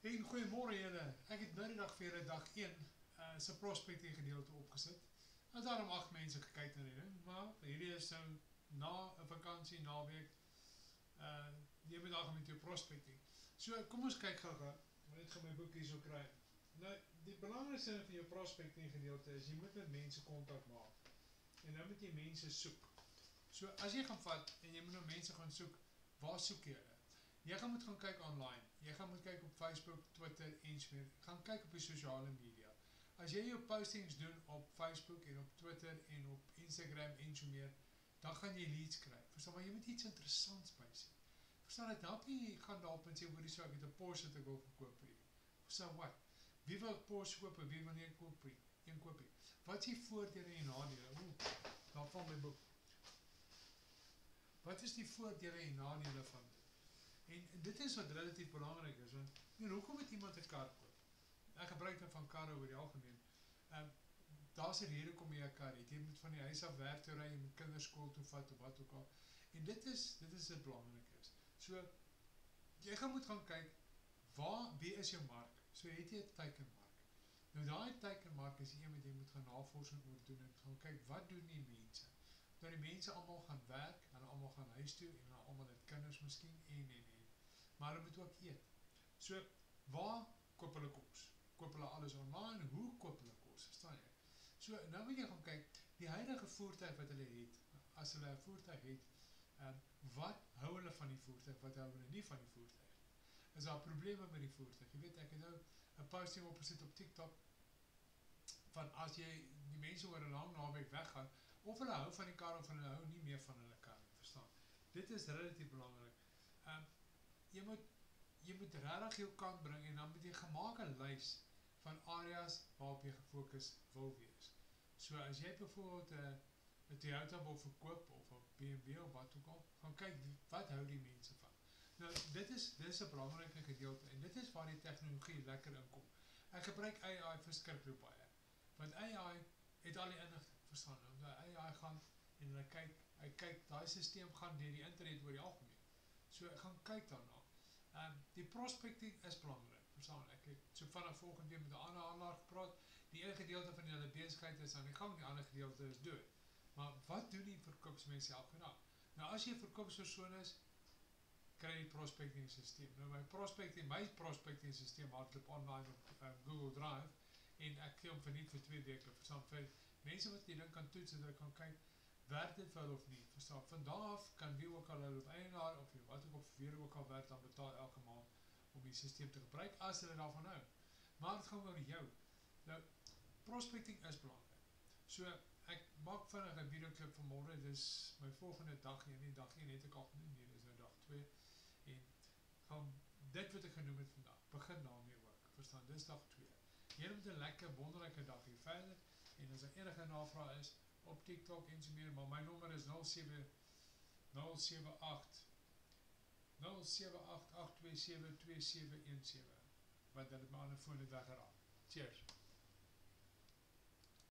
En goeiemôre julle. Ek het nou die dag vir julle dag 1 se prospecting gedeelte opgesit. En daarom 8 mense gekyk na die ding, maar hierdie is nou na 'n vakansie naweek. Jy moet daar met jou prospecting. So kom ons kyk gou-gou. Net gaan my boek hier so kry. Nou die belangrikste van jou prospecting gedeelte is jy moet met mense kontak maak. En nou moet jy mense soek. So as jy gaan vat en jy moet nou mense gaan soek, waar soek jy hulle? Jy gaan moet gaan kyk online. Jy gaan moet kyk op Facebook, Twitter en so meer. Gaan kyk op die sosiale media. As jy jou postings doen op Facebook en op Twitter en op Instagram en so meer, dan gaan jy leads kry. Verstaan, maar jy moet iets interessants by sê. Verstaan, dit help nie gaan daarop en sê hoor die saak, ek het 'n Porsche wat ek wil verkoop vir. So wat? Wie wil Porsche koop en wie wil nie koop nie? Een koop nie. Wat is die voordele en nadele? Daar van my boek. Wat is die voordele en nadele van dit? En dit is wat relatief belangrik is, want hoekom moet iemand 'n kar koop? Ek gebruik nou van karre oor die algemeen. Daar's 'n rede kom jy 'n kar het. Jy moet van die huis af werk toe ry, jy moet kinders skool toe vat of wat ook al. En dit is wat belangrik is. So jy gaan moet gaan kyk wie is jou mark? So het jy 'n teikenmark. Nou daai teikenmark is een wat jy moet gaan navorsing oor doen en gaan kyk wat doen die mense? Nou die mense almal gaan werk, hulle almal gaan huis toe en hulle almal het kinders miskien en. Maar hulle moet ook eet. So waar koop hulle kos? Koop hulle alles online? Hoe koop hulle kos? Verstaan jy? So nou moet jy gaan kyk die huidige voertuig wat hulle het. As hulle 'n voertuig het, wat hou hulle van die voertuig? Wat hou hulle nie van die voertuig? Is daar probleme met die voertuig? Jy weet ek het nou 'n posting opgesit op TikTok van as jy die mense oor 'n lang naweek weggaan, of hulle hou van die kar of hulle hou nie meer van hulle kar nie, verstaan? Dit is relatief belangrik. Jy moet regtig jou kant bring en dan moet jy gemaak 'n lys van areas waarop jy gefokus wil wees. So as jy byvoorbeeld 'n Toyota wil verkoop of 'n BMW of wat ook al, gaan kyk wat hou die mense van. Nou dit is 'n belangrike gedeelte en dit is waar die tegnologie lekker inkom. Ek gebruik AI verskriklik baie. Want AI het al die inligting, verstaan nou. AI gaan en hy kyk daai stelsel gaan deur die internet oor die algemeen. So ek gaan kyk daarna. Die prospecting is belangrik, verstaan ek. Ek so vanaf volgende week met 'n ander handelaar gepraat. Die een gedeelte van hulle besigheid is aan die gang, die ander gedeelte is dood. Maar wat doen die verkoopsmense self gedaan? Nou as jy 'n verkoopspersoon is, kry jy die prospecting stelsel. Nou my prospecting stelsel hardloop online op Google Drive en ek gee hom verniet vir 2 weke, verstaan, vir mense wat die ding kan toets en hulle kan kyk werk dit vir hulle of nie, verstaan, van daar af kan wie ook al hulle eienaar of wat ook of weer ook al werk, dan betaal elke maand om die stelsel te gebruik as hulle daarvan hou. Maar het gaan oor jou. Nou, prospecting is belangrik. So, ek maak vinnig 'n videoklip van môre, dis my volgende dag hier, nie dag 1 het ek al gedoen, hier is nou dag 2, en gaan dit wat ek genoem het vandag, begin daarmee ook, verstaan, dis dag 2. Julle moet 'n lekker, wonderlike dag hier verder, en as enige navraag is, op TikTok en so meer, maar my nommer is 078 827 2717, wat dit my aan die foon het weggeraak. Cheers!